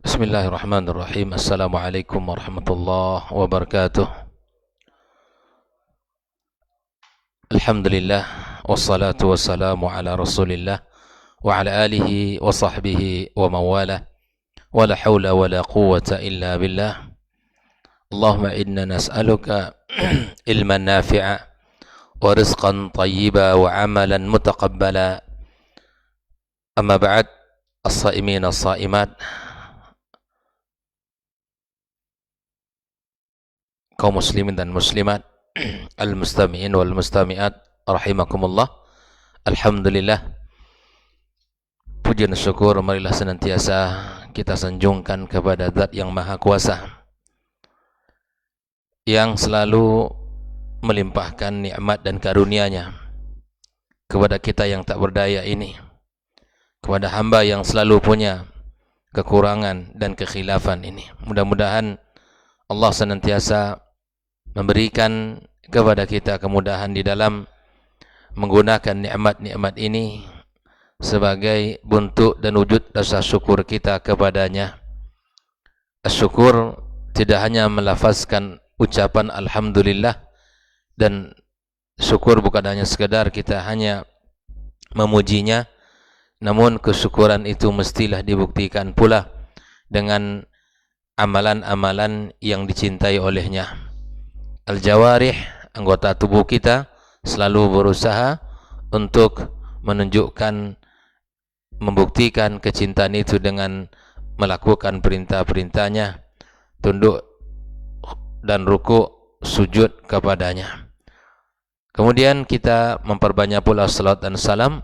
Bismillahirrahmanirrahim. Assalamualaikum warahmatullahi wabarakatuh. Alhamdulillah, wassalatu wassalamu ala rasulillah wa ala alihi wa sahbihi wa mawalah, wa la hawla wa la quwwata illa billah. Allahumma inna nas'aluka ilman nafi'a wa rizqan tayyiba wa amalan mutaqabbala. Amma ba'd, as-sa'imin as-sa'imat, kaum muslimin dan muslimat, al-mustami'in wal mustami'at, rahimakumullah. Alhamdulillah, puji dan syukur marilah senantiasa kita sanjungkan kepada Zat yang Maha Kuasa, yang selalu melimpahkan nikmat dan karunia-Nya kepada kita yang tak berdaya ini, kepada hamba yang selalu punya kekurangan dan kekhilafan ini. Mudah-mudahan Allah senantiasa memberikan kepada kita kemudahan di dalam menggunakan nikmat-nikmat ini sebagai bentuk dan wujud rasa syukur kita kepadanya. Syukur tidak hanya melafazkan ucapan alhamdulillah, dan syukur bukan hanya sekadar kita hanya memujinya, namun kesyukuran itu mestilah dibuktikan pula dengan amalan-amalan yang dicintai olehnya. Al-jawarih, anggota tubuh kita, selalu berusaha untuk menunjukkan, membuktikan kecintaan itu dengan melakukan perintah-perintahnya, tunduk dan ruku' sujud kepadanya. Kemudian kita memperbanyak pula salat dan salam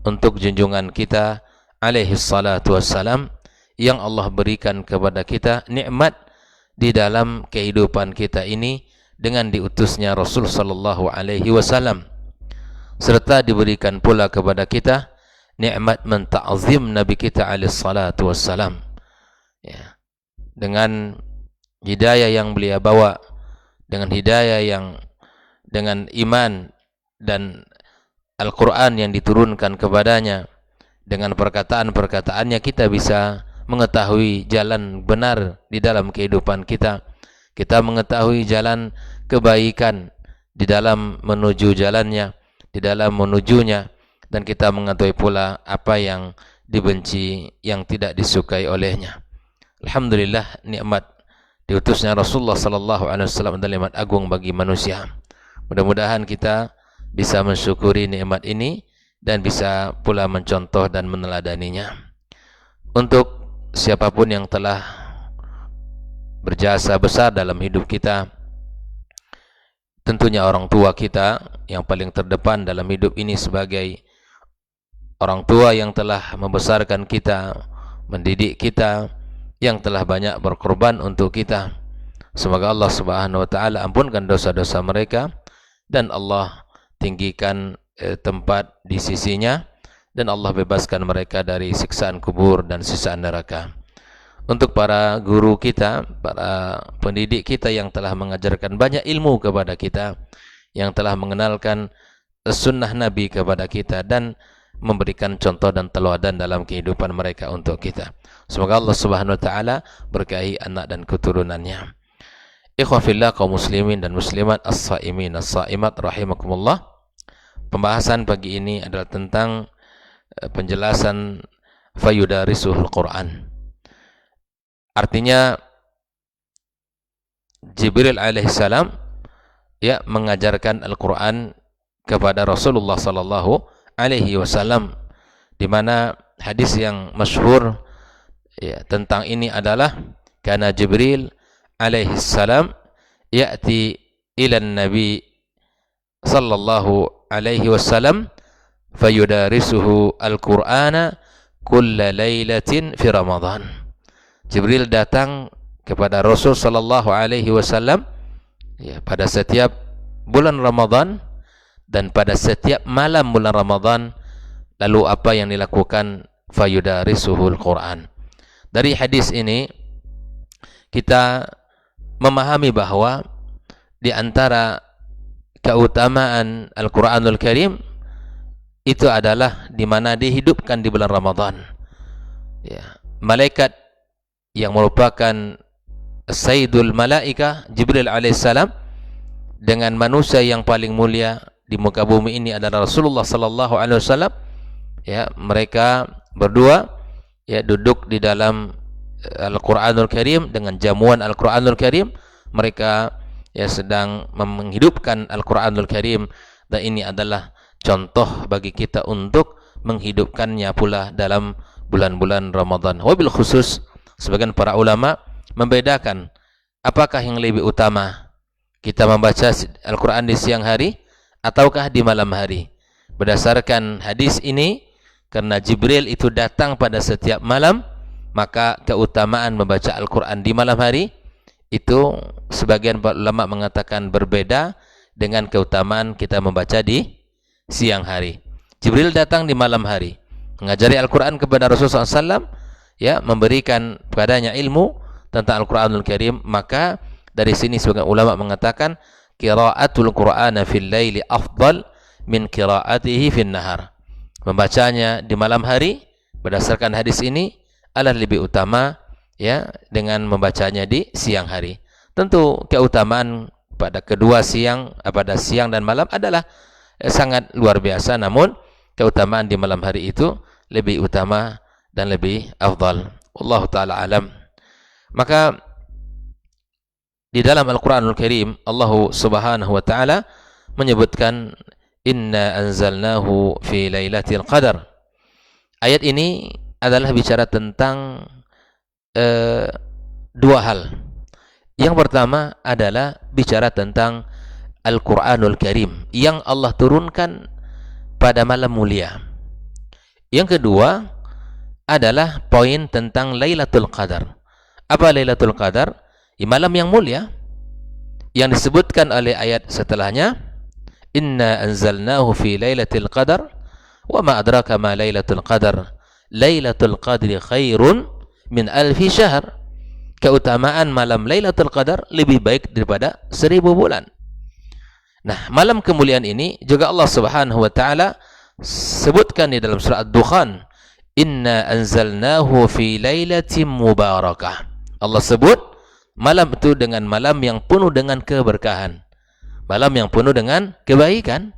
untuk junjungan kita alaihi salatu wassalam, yang Allah berikan kepada kita nikmat di dalam kehidupan kita ini dengan diutusnya Rasul sallallahu alaihi wasallam, serta diberikan pula kepada kita nikmat menta'zim Nabi kita alaihi salatu wassalam, ya, dengan hidayah yang beliau bawa, dengan hidayah yang dengan iman dan Al-Quran yang diturunkan kepadanya. Dengan perkataan-perkataannya kita bisa mengetahui jalan benar di dalam kehidupan kita. Kita mengetahui jalan kebaikan di dalam menuju jalannya, di dalam menujunya, dan kita mengetahui pula apa yang dibenci, yang tidak disukai olehnya. Alhamdulillah, nikmat diutusnya Rasulullah sallallahu alaihi wasallam adalah nikmat agung bagi manusia. Mudah-mudahan kita bisa mensyukuri nikmat ini dan bisa pula mencontoh dan meneladaninya. Untuk siapapun yang telah berjasa besar dalam hidup kita, tentunya orang tua kita yang paling terdepan dalam hidup ini, sebagai orang tua yang telah membesarkan kita, mendidik kita, yang telah banyak berkorban untuk kita. Semoga Allah Subhanahu wa taala ampunkan dosa-dosa mereka dan Allah tinggikan tempat di sisinya, dan Allah bebaskan mereka dari siksaan kubur dan siksaan neraka. Untuk para guru kita, para pendidik kita yang telah mengajarkan banyak ilmu kepada kita, yang telah mengenalkan sunnah Nabi kepada kita dan memberikan contoh dan teladan dalam kehidupan mereka untuk kita. Semoga Allah Subhanahu wa taala berkahi anak dan keturunannya. Ikhwah fillah, kaum muslimin dan muslimat, as-saimin as-saimat, rahimakumullah. Pembahasan pagi ini adalah tentang penjelasan fayudarisuhul Quran. Artinya Jibril alaihissalam, ya, mengajarkan Al-Quran kepada Rasulullah sallallahu alaihi wasallam, di mana hadis yang masyhur, ya, tentang ini adalah kana Jibril alaihissalam ya'ti ila Nabi sallallahu alaihi wasallam fayudarisuhu al-Qur'ana kulla lailatin fi Ramadan. Jibril datang kepada Rasul sallallahu alaihi wasallam, ya, pada setiap bulan Ramadan dan pada setiap malam bulan Ramadan. Lalu apa yang dilakukan? Fayudarisuhul Quran. Dari hadis ini kita memahami bahwa di antara keutamaan Al-Quranul Karim itu adalah di mana dihidupkan di bulan Ramadan. Ya, malaikat yang merupakan Sayyidul Malaika Jibril alaihissalam dengan manusia yang paling mulia di muka bumi ini adalah Rasulullah sallallahu alaihi wasallam, ya, mereka berdua ya duduk di dalam Al-Qur'anul Karim dengan jamuan Al-Qur'anul Karim. Mereka ya sedang menghidupkan Al-Qur'anul Karim, dan ini adalah contoh bagi kita untuk menghidupkannya pula dalam bulan-bulan Ramadan. Wabil khusus sebagian para ulama membedakan apakah yang lebih utama, kita membaca Al-Quran di siang hari ataukah di malam hari. Berdasarkan hadis ini, karena Jibril itu datang pada setiap malam, maka keutamaan membaca Al-Quran di malam hari itu sebagian ulama mengatakan berbeda dengan keutamaan kita membaca di siang hari. Jibril datang di malam hari, mengajari Al-Quran kepada Rasulullah SAW, ya, memberikan kepadanya ilmu tentang Al-Quranul Karim. Maka dari sini sebagian ulama mengatakan qiraatul Qur'ana fil laili afdal min qiraatihi fin nahar. Membacanya di malam hari berdasarkan hadis ini adalah lebih utama, ya, dengan membacanya di siang hari. Tentu keutamaan pada kedua siang, pada siang dan malam adalah sangat luar biasa, namun keutamaan di malam hari itu lebih utama dan lebih afdal. Wallahu taala alam. Maka di dalam Al-Qur'anul Karim Allah Subhanahu wa taala menyebutkan inna anzalnahu fi lailatul qadar. Ayat ini adalah bicara tentang dua hal. Yang pertama adalah bicara tentang Al-Qur'anul Karim yang Allah turunkan pada malam mulia. Yang kedua adalah poin tentang Lailatul Qadar. Apa Lailatul Qadar? Malam yang mulia yang disebutkan oleh ayat setelahnya, inna anzalnahu fi lailatul qadar wa ma adraka ma lailatul qadar lailatul qadri khairun min alfi syahr. Keutamaan malam Lailatul Qadar lebih baik daripada 1000 bulan. Nah, malam kemuliaan ini juga Allah Subhanahu wa taala sebutkan di dalam surah Ad-Dukhan, inna anzalnahu fi lailatin mubarakah. Allah sebut malam itu dengan malam yang penuh dengan keberkahan, malam yang penuh dengan kebaikan.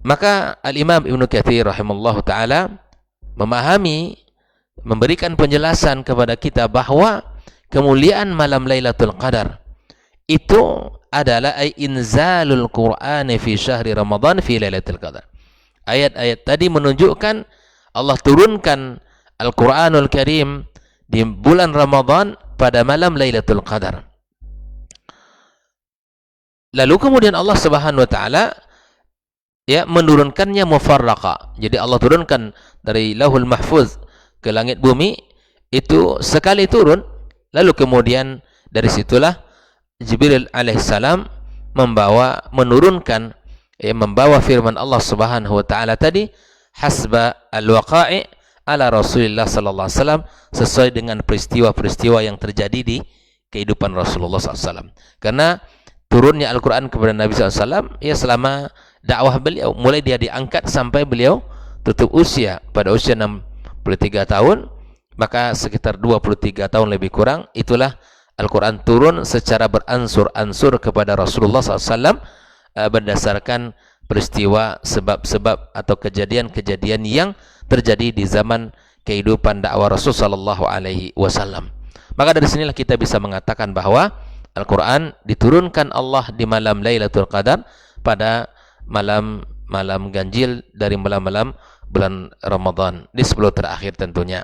Maka Al-Imam Ibnu Katsir rahimallahu taala memahami, memberikan penjelasan kepada kita bahwa kemuliaan malam Lailatul Qadar itu adalah inzalul Qur'an fi syahri Ramadan fi Lailatul Qadar. Ayat-ayat tadi menunjukkan Allah turunkan Al-Qur'anul Karim di bulan Ramadan pada malam Lailatul Qadar. Lalu kemudian Allah Subhanahu wa taala ya menurunkannya mufarraqa. Jadi Allah turunkan dari Lauhul Mahfuz ke langit bumi itu sekali turun, lalu kemudian dari situlah Jibril alaihissalam menurunkan, membawa firman Allah Subhanahu wa taala tadi, hasba al-waqa'i ala Rasulullah sallallahu alaihi wasallam, sesuai dengan peristiwa-peristiwa yang terjadi di kehidupan Rasulullah sallallahu alaihi wasallam. Karena turunnya Al-Qur'an kepada Nabi sallallahu alaihi wasallam ya selama dakwah beliau, mulai dia diangkat sampai beliau tutup usia pada usia 63 tahun, maka sekitar 23 tahun lebih kurang itulah Al-Quran turun secara beransur-ansur kepada Rasulullah SAW berdasarkan peristiwa, sebab-sebab atau kejadian-kejadian yang terjadi di zaman kehidupan dakwah Rasul sallallahu alaihi wasallam. Maka dari sinilah kita bisa mengatakan bahwa Al-Quran diturunkan Allah di malam Lailatul Qadar pada malam ganjil dari malam-malam bulan Ramadan di 10 terakhir tentunya.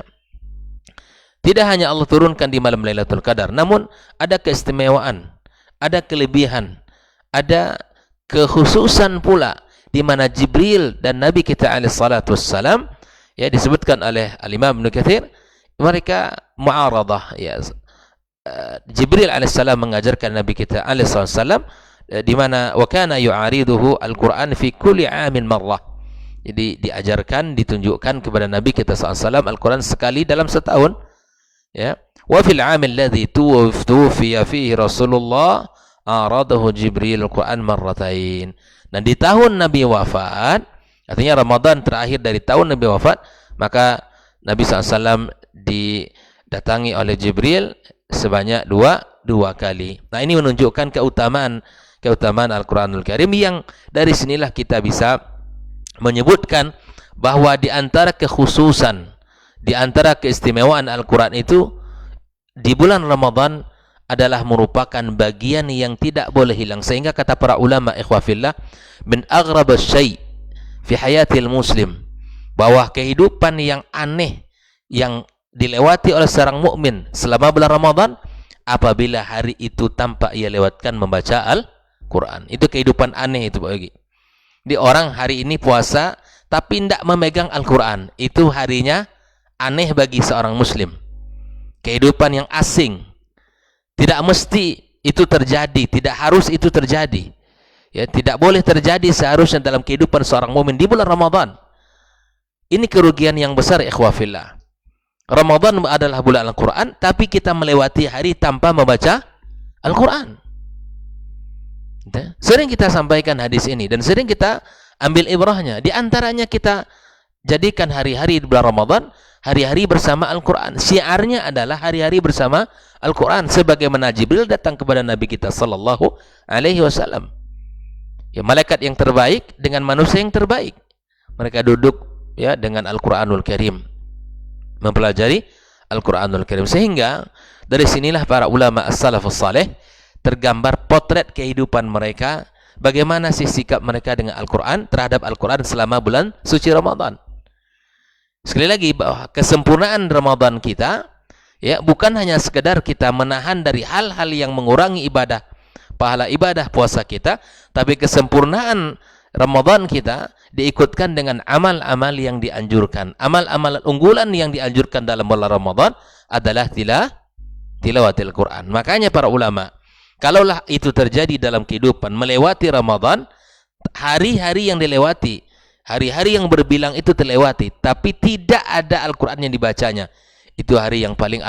Tidak hanya Allah turunkan di malam Lailatul Qadar, namun ada keistimewaan, ada kelebihan, ada kekhususan pula di mana Jibril dan Nabi kita alaihi salatu wassalam, ya, disebutkan oleh Al-Imam Ibnu Katsir, mereka mu'aradah, ya. Jibril alaihissalam mengajarkan Nabi kita alaihi salatu wassalam di mana wa kana yu'ariduhu al-Qur'an fi kulli 'amin marrah. Jadi diajarkan, ditunjukkan kepada Nabi kita SAW Al-Quran sekali dalam setahun. Ya. Wa fil 'amil ladzi tuwfiya fihi Rasulullah aradahu Jibril Al-Quran marratain. Dan di tahun Nabi wafat, artinya Ramadan terakhir dari tahun Nabi wafat, maka Nabi SAW datangi oleh Jibril sebanyak dua kali. Nah, ini menunjukkan keutamaan Al-Quranul Karim, yang dari sinilah kita bisa menyebutkan bahwa di antara kekhususan, di antara keistimewaan Al-Quran itu, di bulan Ramadan adalah merupakan bagian yang tidak boleh hilang. Sehingga kata para ulama, ikhwafillah, min aghrab syai' fi hayatil muslim, bahwa kehidupan yang aneh yang dilewati oleh seorang mukmin selama bulan Ramadan apabila hari itu tanpa ia lewatkan membaca Al-Quran. Itu kehidupan aneh itu bagi. Di orang hari ini puasa tapi tidak memegang Al-Quran, itu harinya aneh bagi seorang muslim. Kehidupan yang asing. Tidak mesti itu terjadi, tidak harus itu terjadi. Ya, tidak boleh terjadi seharusnya dalam kehidupan seorang mukmin di bulan Ramadan. Ini kerugian yang besar, ikhwafillah. Ramadan adalah bulan Al-Quran, tapi kita melewati hari tanpa membaca Al-Quran. Sering kita sampaikan hadis ini, dan sering kita ambil ibrahnya. Di antaranya kita jadikan hari-hari di bulan Ramadan hari-hari bersama Al-Quran. Syiarnya adalah hari-hari bersama Al-Quran, sebagaimana Jibril datang kepada Nabi kita sallallahu alaihi wasallam. Ya, malaikat yang terbaik dengan manusia yang terbaik. Mereka duduk ya dengan Al-Quranul Karim, mempelajari Al-Quranul Karim. Sehingga dari sinilah para ulama as-salafus saleh tergambar potret kehidupan mereka, bagaimana sih sikap mereka dengan Al-Quran, terhadap Al-Quran selama bulan suci Ramadan. Sekali lagi, bahwa kesempurnaan Ramadan kita ya bukan hanya sekedar kita menahan dari hal-hal yang mengurangi ibadah, pahala ibadah puasa kita, tapi kesempurnaan Ramadan kita diikutkan dengan amal-amal yang dianjurkan. Amal-amal unggulan yang dianjurkan dalam bulan Ramadan adalah tilawatil Quran. Makanya para ulama, kalaulah itu terjadi dalam kehidupan melewati Ramadan, hari-hari yang dilewati, hari-hari yang berbilang itu terlewati, tapi tidak ada Al-Quran yang dibacanya, itu hari yang paling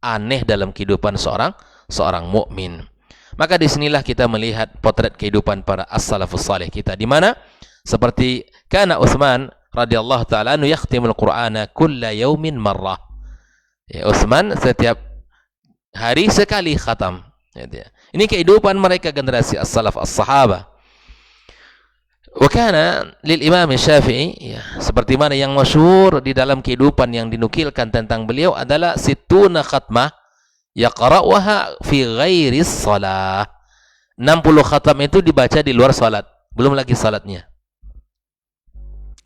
aneh dalam kehidupan seorang mukmin. Maka disinilah kita melihat potret kehidupan para as-salafus salih kita, di mana seperti kana Utsman radhiyallahu taala anhu yakhtimul Qur'ana kulla yaumin marrah. Ya, Utsman setiap hari sekali khatam. Ini kehidupan mereka, generasi as-salaf as-sahabah. Wa kana lil Imam Syafi'i, ya, seperti mana yang masyhur di dalam kehidupan yang dinukilkan tentang beliau adalah situna khatmah yaqra'uha fi ghairi shalah. 60 khatam itu dibaca di luar salat, belum lagi salatnya.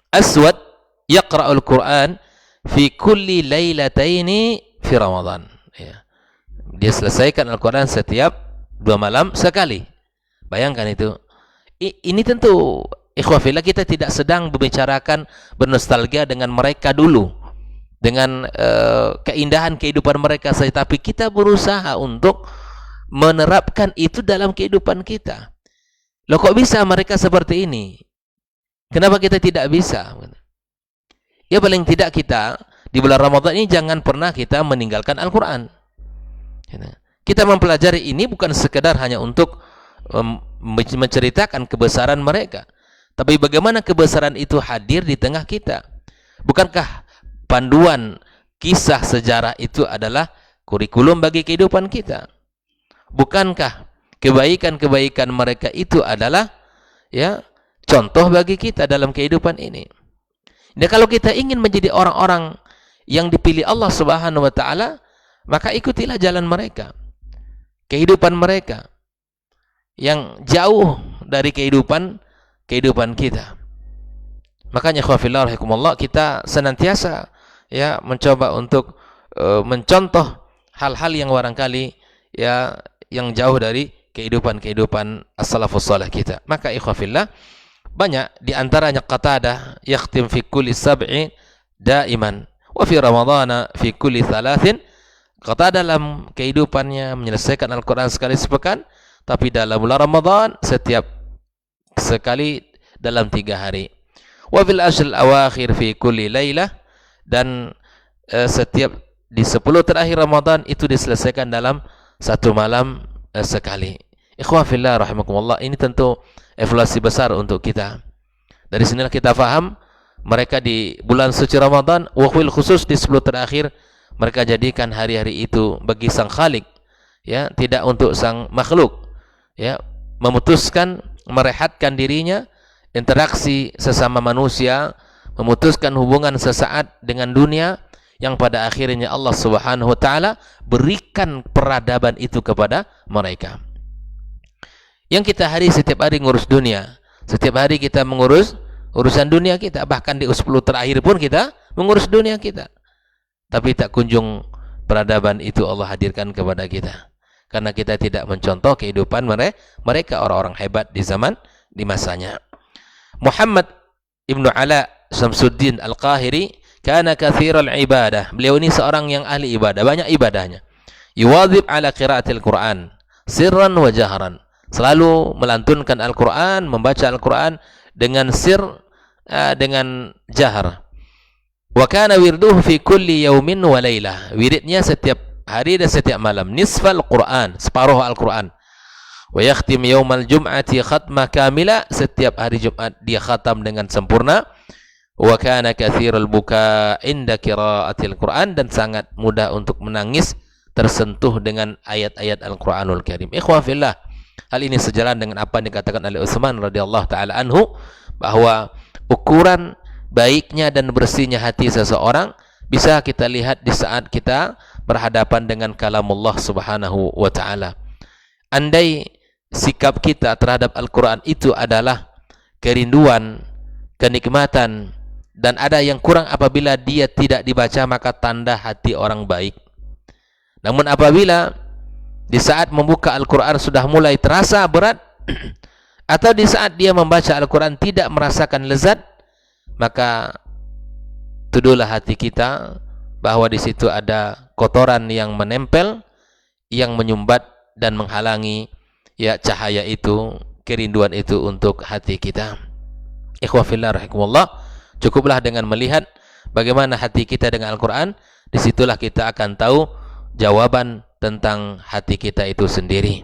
Aswad yaqra'ul Qur'an fi kulli lailataini fi Ramadan. Ya. Dia selesaikan Al-Quran setiap 2 malam sekali. Bayangkan itu. Ini tentu ikhwafillah, kita tidak sedang membicarakan bernostalgia dengan mereka dulu, dengan keindahan kehidupan mereka saja, tapi kita berusaha untuk menerapkan itu dalam kehidupan kita. Loh, kok bisa mereka seperti ini? Kenapa kita tidak bisa? Ya, paling tidak kita di bulan Ramadan ini jangan pernah kita meninggalkan Al-Quran. Kita mempelajari ini bukan sekedar hanya untuk menceritakan kebesaran mereka, tapi bagaimana kebesaran itu hadir di tengah kita. Bukankah panduan kisah sejarah itu adalah kurikulum bagi kehidupan kita? Bukankah kebaikan-kebaikan mereka itu adalah ya contoh bagi kita dalam kehidupan ini? Dan kalau kita ingin menjadi orang-orang yang dipilih Allah Subhanahu wa taala, maka ikutilah jalan mereka, kehidupan mereka yang jauh dari kehidupan kita. Makanya khawfillah rahikumullah, kita senantiasa ya mencoba untuk mencontoh hal-hal yang barangkali ya yang jauh dari kehidupan as-salafus salih kita. Maka ikhwafillah, banyak di antaranya Qatadah yakhtim fi kulli sab'i daiman wa fi ramadhana fi kulli thalathin. Qatadah dalam kehidupannya menyelesaikan Al-Quran sekali sepekan, tapi dalam bulan Ramadan setiap sekali dalam 3 hari. Wa fil ashr al-awakhir fi kulli lailah, dan setiap di 10 terakhir Ramadan itu diselesaikan dalam 1 malam sekali. Ikhwah fillah rahimakumullah, ini tentu evaluasi besar untuk kita. Dari sinilah kita faham mereka di bulan suci Ramadan, wa khusus di 10 terakhir, Mereka jadikan hari-hari itu bagi sang Khalik, ya, tidak untuk sang makhluk, ya, memutuskan merehatkan dirinya, interaksi sesama manusia, memutuskan hubungan sesaat dengan dunia, yang pada akhirnya Allah Subhanahu wa taala berikan peradaban itu kepada mereka. Yang kita setiap hari ngurus dunia, setiap hari kita mengurus urusan dunia kita, bahkan di 10 terakhir pun kita mengurus dunia kita. Tapi tak kunjung peradaban itu Allah hadirkan kepada kita. Karena kita tidak mencontoh kehidupan mereka orang-orang hebat di masanya. Muhammad Ibnu Ala Syamsuddin Al-Qahiri kana katsiral ibadah. Beliau ini seorang yang ahli ibadah, banyak ibadahnya. Yuwadzib ala qiraatil Quran sirran wa jahran. Selalu melantunkan Al-Quran, membaca Al-Quran dengan dengan jahar. Wa kana wirduhu fi kulli yaumin wa lailah. Wiridnya setiap hari dan setiap malam. Nisfal Quran, separuh Al-Quran. Wa yakhtim yaumal jum'ati khatma kamila. Setiap hari Jumat dia khatam dengan sempurna. Wa kana katsirul buka inda qiraatil Quran, dan sangat mudah untuk menangis tersentuh dengan ayat-ayat Al-Quranul Karim. Ikhwah fillah, hal ini sejalan dengan apa yang dikatakan oleh Utsman radhiyallahu taala anhu, bahwa ukuran baiknya dan bersihnya hati seseorang bisa kita lihat di saat kita berhadapan dengan kalamullah Subhanahu wa taala. Andai sikap kita terhadap Al-Quran itu adalah kerinduan, kenikmatan, dan ada yang kurang apabila dia tidak dibaca, maka tanda hati orang baik. Namun apabila di saat membuka Al-Quran sudah mulai terasa berat, atau di saat dia membaca Al-Quran tidak merasakan lezat, maka tuduhlah hati kita bahwa di situ ada kotoran yang menempel, yang menyumbat dan menghalangi ya cahaya itu, kerinduan itu untuk hati kita. Ikhwah fillah rahimakumullah, cukuplah dengan melihat bagaimana hati kita dengan Al-Quran, disitulah kita akan tahu jawaban tentang hati kita itu sendiri.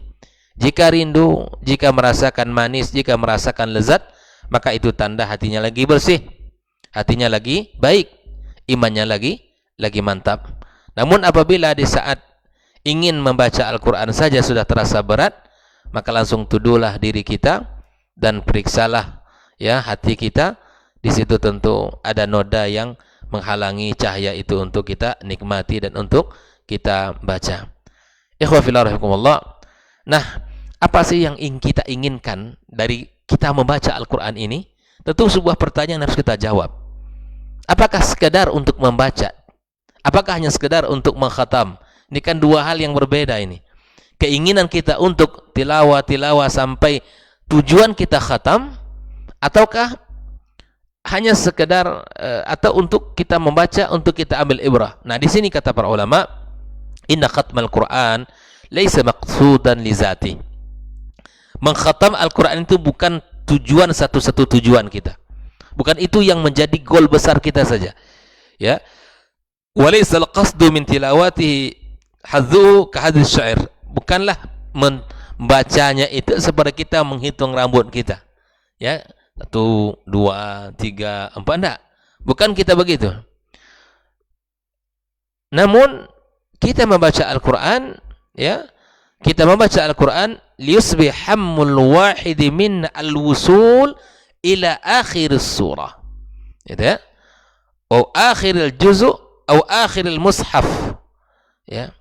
Jika rindu, jika merasakan manis, jika merasakan lezat, maka itu tanda hatinya lagi bersih, hatinya lagi baik, imannya lagi mantap. Namun apabila di saat ingin membaca Al-Quran saja sudah terasa berat, maka langsung tuduhlah diri kita dan periksalah ya hati kita. Di situ tentu ada noda yang menghalangi cahaya itu untuk kita nikmati dan untuk kita baca. Ikhwah fillah rahimakumullah. Nah, apa sih yang kita inginkan dari kita membaca Al-Quran ini? Tentu sebuah pertanyaan harus kita jawab. Apakah sekedar untuk membaca? Apakah hanya sekedar untuk mengkhatam? Ini kan dua hal yang berbeda ini. Keinginan kita untuk tilawah sampai tujuan kita khatam, ataukah hanya sekedar atau untuk kita membaca untuk kita ambil ibrah. Nah, di sini kata para ulama, inna khatmal Quran laisa maqsudan li zati. Mengkhatam Al-Quran itu bukan tujuan satu-satu tujuan kita. Bukan itu yang menjadi goal besar kita saja. Ya. Walaisal qasdu min tilawatihi hadzu ka hadis syair. Bukanlah membacanya itu seperti kita menghitung rambut kita. Ya, 1, 2, 3, 4, enggak. Bukan kita begitu. Namun kita membaca Al-Quran, ya, kita membaca Al-Quran liyusbih hammul wahidi min al-wusul ila akhir surah, gitu ya, atau akhir al-juzu atau akhir al-mushaf, ya.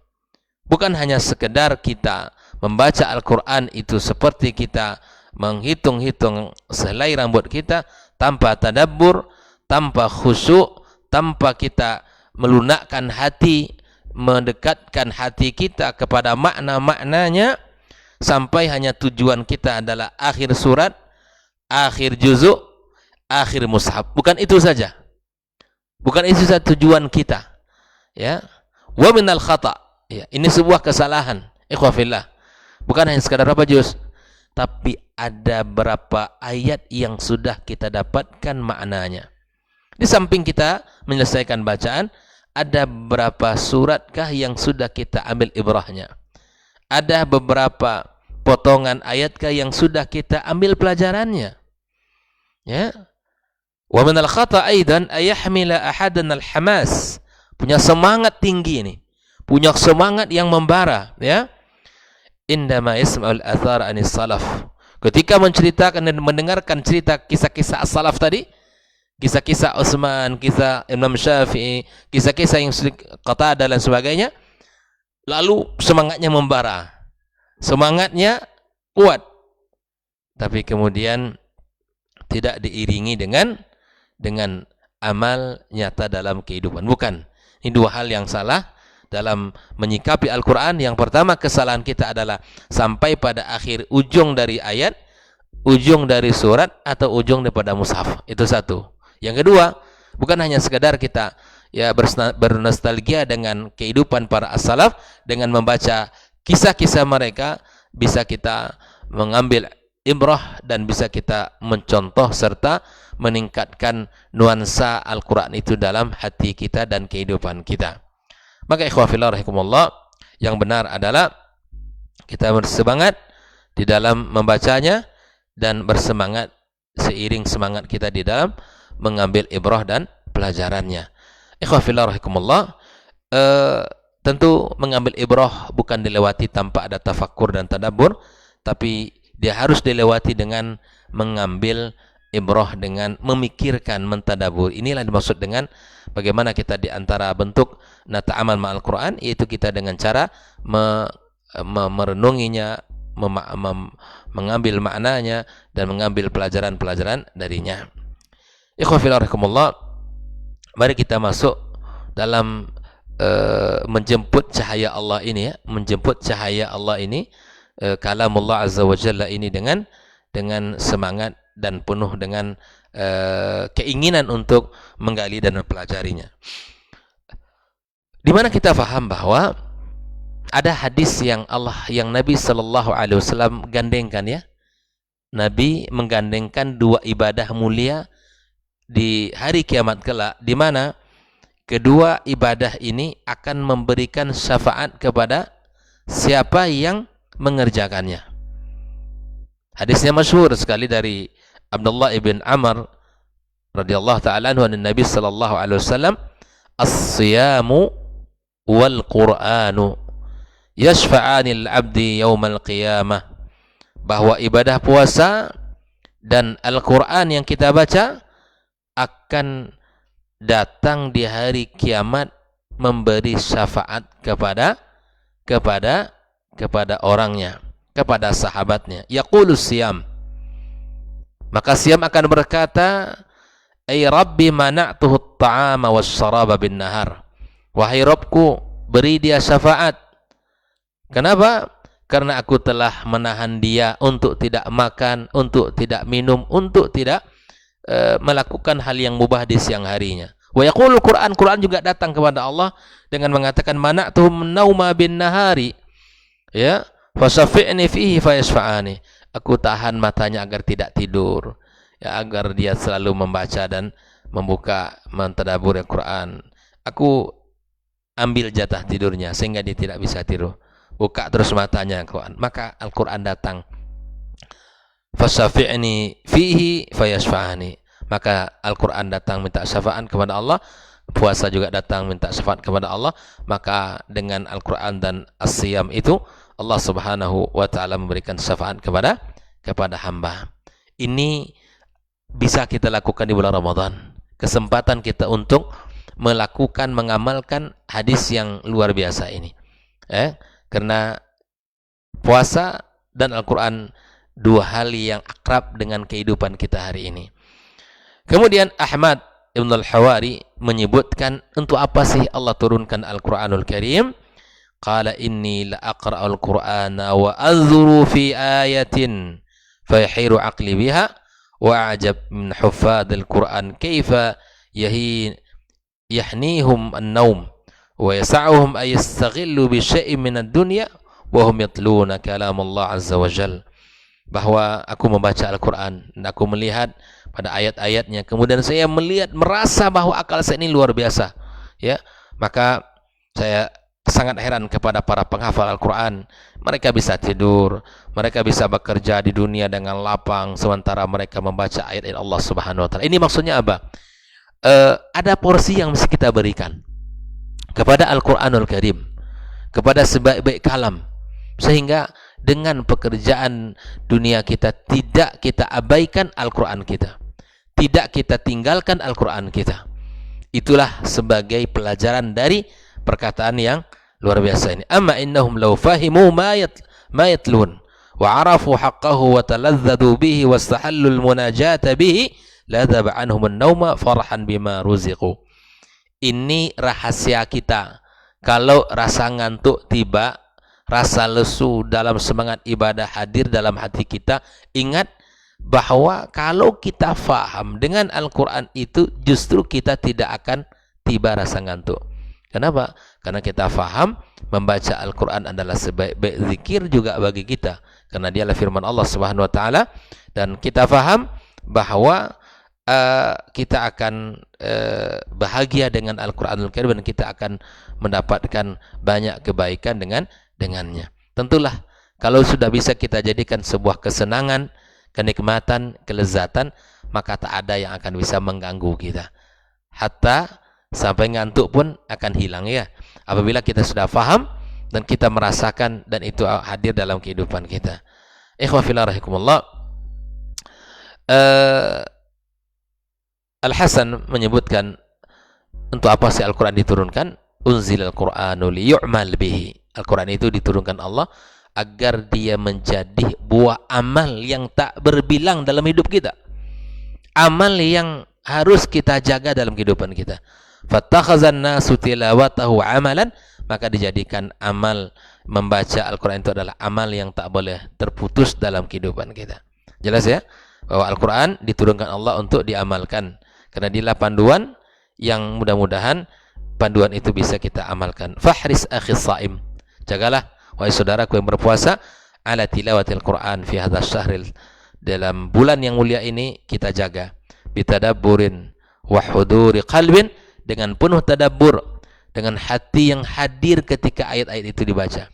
Bukan hanya sekedar kita membaca Al-Quran itu seperti kita menghitung-hitung sehelai rambut kita, tanpa tadabbur, tanpa khusyuk, tanpa kita melunakkan hati, mendekatkan hati kita kepada makna-maknanya, sampai hanya tujuan kita adalah akhir surat, akhir juzuk, akhir mushaf. Bukan itu saja. Bukan itu saja tujuan kita. Ya. Wa minal khata'. Ya, ini sebuah kesalahan. Ikhwah fillah. Bukan hanya sekadar berapa juz, tapi ada berapa ayat yang sudah kita dapatkan maknanya. Di samping kita menyelesaikan bacaan, ada berapa suratkah yang sudah kita ambil ibrahnya? Ada beberapa potongan ayatkah yang sudah kita ambil pelajarannya? Ya. Wa min al-khata' aidan ayahmila ahadan al-hamas punya semangat tinggi ini, punya semangat yang membara, ya. Indama yasma'ul athar anis salaf. Ketika menceritakan dan mendengarkan cerita kisah-kisah as-salaf tadi, kisah-kisah Utsman, kisah Imam Syafi'i, kisah-kisah yang Qatadah dan sebagainya, lalu semangatnya membara, semangatnya kuat, tapi kemudian tidak diiringi dengan amal nyata dalam kehidupan. Bukan. Ini dua hal yang salah dalam menyikapi Al-Quran. Yang pertama, kesalahan kita adalah sampai pada akhir ujung dari ayat, ujung dari surat, atau ujung daripada mushaf. Itu satu. Yang kedua, bukan hanya sekedar kita ya bernostalgia dengan kehidupan para as-salaf, dengan membaca kisah-kisah mereka, bisa kita mengambil ibrah dan bisa kita mencontoh serta meningkatkan nuansa Al-Quran itu dalam hati kita dan kehidupan kita. Maka ikhwah fillah rahimakumullah, yang benar adalah kita bersemangat di dalam membacanya dan bersemangat seiring semangat kita di dalam mengambil ibrah dan pelajarannya. Ikhwah fillah rahimakumullah, tentu mengambil ibrah bukan dilewati tanpa ada tafakkur dan tadabbur, tapi dia harus dilewati dengan mengambil ibrah, dengan memikirkan, mentadabur. Inilah dimaksud dengan bagaimana kita di antara bentuk nata'amal ma'al Quran, yaitu kita dengan cara merenunginya, mengambil maknanya dan mengambil pelajaran-pelajaran darinya. Ikhwah fillah rahimakumullah, mari kita masuk dalam menjemput cahaya Allah ini, ya, menjemput cahaya Allah ini, kalamullah azza wa jalla ini dengan semangat dan penuh dengan keinginan untuk menggali dan mempelajarinya. Di mana kita faham bahwa ada hadis yang Nabi sallallahu alaihi wasallam gandengkan, ya. Nabi menggandengkan dua ibadah mulia di hari kiamat kelak, di mana kedua ibadah ini akan memberikan syafaat kepada siapa yang mengerjakannya. Hadisnya masyhur sekali dari Abdullah ibn Amr radhiyallahu ta'ala anhu an Nabi sallallahu alaihi wasallam, as-siyamu wal Qur'anu yashfa'anil 'abdi yaumal qiyamah, bahwa ibadah puasa dan Al-Qur'an yang kita baca akan datang di hari kiamat memberi syafaat kepada orangnya, kepada sahabatnya. Yaqulus siyam, maka siyam akan berkata, ay rabbi mana'tuhu at-ta'ama was-syaraba bin nahar, wahai Rabbku, beri dia syafaat. Kenapa? Karena aku telah menahan dia untuk tidak makan, untuk tidak minum, untuk tidak melakukan hal yang mubah di siang harinya. Wa yaqulul Qur'an, Quran juga datang kepada Allah dengan mengatakan mana'tuhum nauma bin nahari, ya, fasyafi'ni fihi fayashfa'ani, aku tahan matanya agar tidak tidur, ya, agar dia selalu membaca dan membuka mentadabbur Al-Quran. Aku ambil jatah tidurnya sehingga dia tidak bisa tidur, buka terus matanya Al-Quran. Maka Al-Quran datang, fasyafi'ni fihi fayashfa'ani, maka Al-Quran datang minta syafaat kepada Allah, puasa juga datang minta syafaat kepada Allah. Maka dengan Al-Quran dan as-siyam itu Allah subhanahu wa ta'ala memberikan syafaat kepada hamba. Ini bisa kita lakukan di bulan Ramadan, kesempatan kita untuk melakukan, mengamalkan hadis yang luar biasa ini, karena puasa dan Al-Quran dua hal yang akrab dengan kehidupan kita hari ini. Kemudian Ahmad Ibn al-Hawari menyebutkan, untuk apa sih Allah turunkan Al-Quranul Karim? Qala inni la aqra'ul Qur'ana wa anzuru fi ayatin fayahiru aqli biha wa ajab min huffadil Qur'an kaifa yahnihum an-naum wa yas'uhum ay yastaghillu bi syai'in min ad-dunya wa hum yatluna kalam Allah azza wa jalla. Bahwa aku membaca Al-Quran dan aku melihat pada ayat-ayatnya, kemudian saya merasa bahwa akal saya ini luar biasa, ya. Maka saya sangat heran kepada para penghafal Al-Quran. Mereka bisa tidur, mereka bisa bekerja di dunia dengan lapang, sementara mereka membaca ayat-ayat Allah subhanahu wa ta'ala. Ini maksudnya apa? Ada porsi yang mesti kita berikan, kepada Al-Quranul Karim, kepada sebaik-baik kalam, sehingga dengan pekerjaan dunia kita tidak kita abaikan Al-Quran kita, tidak kita tinggalkan Al-Quran kita. Itulah sebagai pelajaran dari perkataan yang luar biasa ini. Amma innahum law fahimu ma yatlun wa arafu haqqahu wa taladzadu bihi wastahallu al-munajata bihi la dhaba anhum an-nawma farhan bima ruziqu. Ini rahasia kita. Kalau rasa ngantuk tiba, rasa lesu dalam semangat ibadah hadir dalam hati kita, ingat bahwa kalau kita faham dengan Al-Quran itu, justru kita tidak akan tiba rasa ngantuk. Kenapa? Karena kita faham membaca Al-Quran adalah sebaik-baik zikir juga bagi kita, karena dialah firman Allah Subhanahu wa taala, dan kita faham bahwa kita akan bahagia dengan Al-Quranul Karim, dan kita akan mendapatkan banyak kebaikan dengannya. Tentulah kalau sudah bisa kita jadikan sebuah kesenangan, kenikmatan, kelezatan, maka tak ada yang akan bisa mengganggu kita. Hatta sampai ngantuk pun akan hilang, ya, apabila kita sudah faham dan kita merasakan, dan itu hadir dalam kehidupan kita. Ikhwah fillah rahimakumullah. Al-Hasan menyebutkan, untuk apa sih Al-Quran diturunkan? Unzilal Qur'anu liyu'mal bihi. Al-Quran itu diturunkan Allah agar dia menjadi buah amal yang tak berbilang dalam hidup kita. Amal yang harus kita jaga dalam kehidupan kita. Fattakhazan nasu tilawatahu amalan, maka dijadikan amal membaca Al-Quran itu adalah amal yang tak boleh terputus dalam kehidupan kita. Jelas ya? Bahwa Al-Quran diturunkan Allah untuk diamalkan. Karena dialah panduan yang mudah-mudahan panduan itu bisa kita amalkan. Fahris akhis saim. Jagalah, wahai saudaraku yang berpuasa, ala tilawatil Quran fi hadzal syahril. Dalam bulan yang mulia ini kita jaga. Bitadabburin wa huduri qalbin, dengan penuh tadabbur, dengan hati yang hadir ketika ayat-ayat itu dibaca.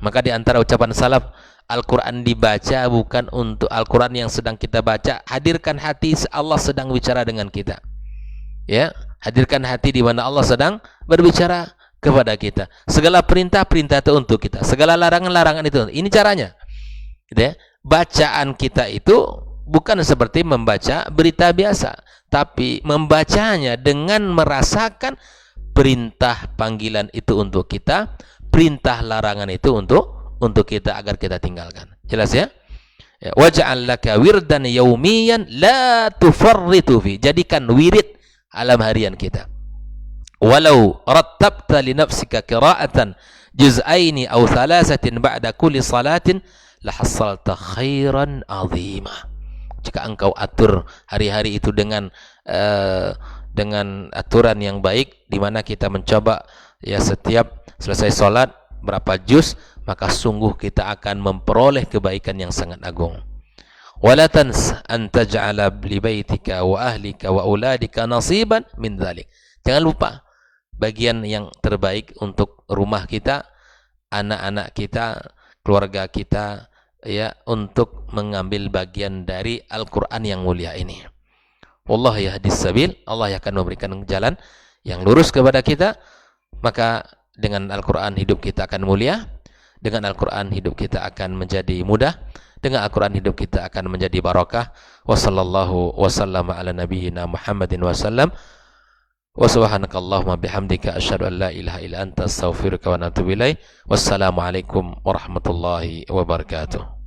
Maka di antara ucapan salaf, Al-Quran dibaca bukan untuk Al-Quran yang sedang kita baca. Hadirkan hati Allah sedang bicara dengan kita. Ya, hadirkan hati di mana Allah sedang berbicara kepada kita. Segala perintah-perintah itu untuk kita. Segala larangan-larangan itu. Ini caranya. Gitu ya. Bacaan kita itu bukan seperti membaca berita biasa, tapi membacanya dengan merasakan perintah panggilan itu untuk kita, perintah larangan itu untuk kita agar kita tinggalkan. Jelas ya? Waj'al laka wirdan yaumiyan la tufarritu fi. Jadikan wirid alam harian kita. Walau rattabta li nafsika qira'atan juz'aini aw thalathatin ba'da kulli salatin lahassalta khairan 'azima. Jika engkau atur hari-hari itu dengan aturan yang baik, di mana kita mencoba ya setiap selesai salat berapa juz, maka sungguh kita akan memperoleh kebaikan yang sangat agung. Wala tans an taj'ala li baitika wa ahlika wa auladika nasiban min dzalik. Jangan lupa bagian yang terbaik untuk rumah kita, anak-anak kita, keluarga kita, ya, untuk mengambil bagian dari Al-Quran yang mulia ini. Wallahu yahdis sabil. Allah akan memberikan jalan yang lurus kepada kita. Maka dengan Al-Quran hidup kita akan mulia, dengan Al-Quran hidup kita akan menjadi mudah, dengan Al-Quran hidup kita akan menjadi barakah. Wa sallallahu wa sallama ala nabiyyina Muhammadin wa sallam. Wa subhanakallahumma bihamdika asyhadu an la ilaha illa anta astaghfiruka wa atubu ilaik. Wassalamu alaikum warahmatullahi wabarakatuh.